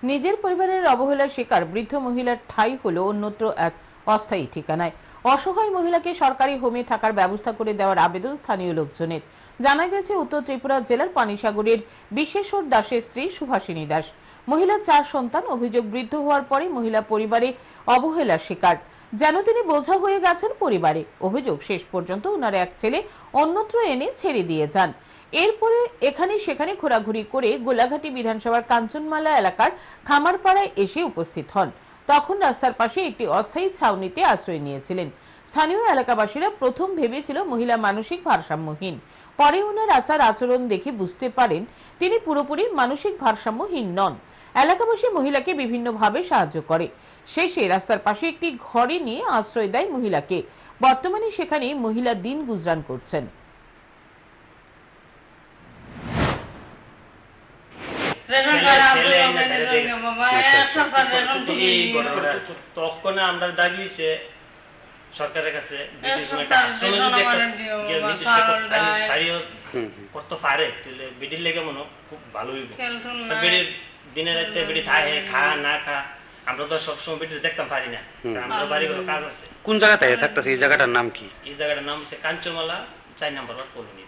নিজের পরিবারের অবহেলার শিকার বৃদ্ধ মহিলার ঠাঁই হলো অন্যত্র এক অস্থায়ী ঠিকানায়। অসহায় মহিলাকে সরকারি হোমে থাকার ব্যবস্থা করে দেওয়ার আবেদন স্থানীয় লোকজনের। জানা গেছে, উত্তর ত্রিপুরা জেলার পানিসাগরের বিশ্বেশ্বর দাসের স্ত্রী সুভাষিনী দাস। মহিলার 4 সন্তান। অভিযোগ, বৃদ্ধ হওয়ার পরে মহিলা পরিবারে অবহেলার শিকার, যেন তিনি বোঝা হয়ে গেছেন পরিবারে। অভিযোগ, শেষ পর্যন্ত ওনার এক ছেলে অন্যত্র এনে ছেড়ে দিয়ে যান। এরপরে এখানে সেখানে ঘোরাঘুরি করে গোলাঘাটি বিধানসভার কাঞ্চনমালা এলাকার খামারপাড়ায় এসে উপস্থিত হন। তখন রাস্তার পাশে একটি অস্থায়ী ছাউনিতে আশ্রয় নিয়েছিলেন। স্থানীয় এলাকাবাসীরা প্রথম ভেবেছিল মহিলা মানসিক ভারসাম্যহীন। পরে ওনার আচার আচরণ দেখে বুঝতে পারেন তিনি পুরোপুরি মানসিক ভারসাম্যহীন নন। এলাকাবাসী মহিলাকে বিভিন্নভাবে সাহায্য করে। শেষে রাস্তার পাশে একটি ঘরে নিয়ে আশ্রয় দেয় মহিলাকে। বর্তমানে সেখানে মহিলা দিন গুজরান করছেন। তখন আমরা দাবি সরকারের কাছে করতে পারে, বিডির লেগে মনে খুব ভালো হইব। বিডির দিনে রাতে বিডি থাকে, খা না খা, আমরা তো সবসময় বিডি দেখতে পারি না। আমরা বাড়ি ঘর কাজ আছে। কোন জায়গাতে থাকতেছে? এই জায়গাটার নাম কি? এই জায়গাটার নাম হচ্ছে কাঞ্চনমালা 4 নম্বর কলোনি।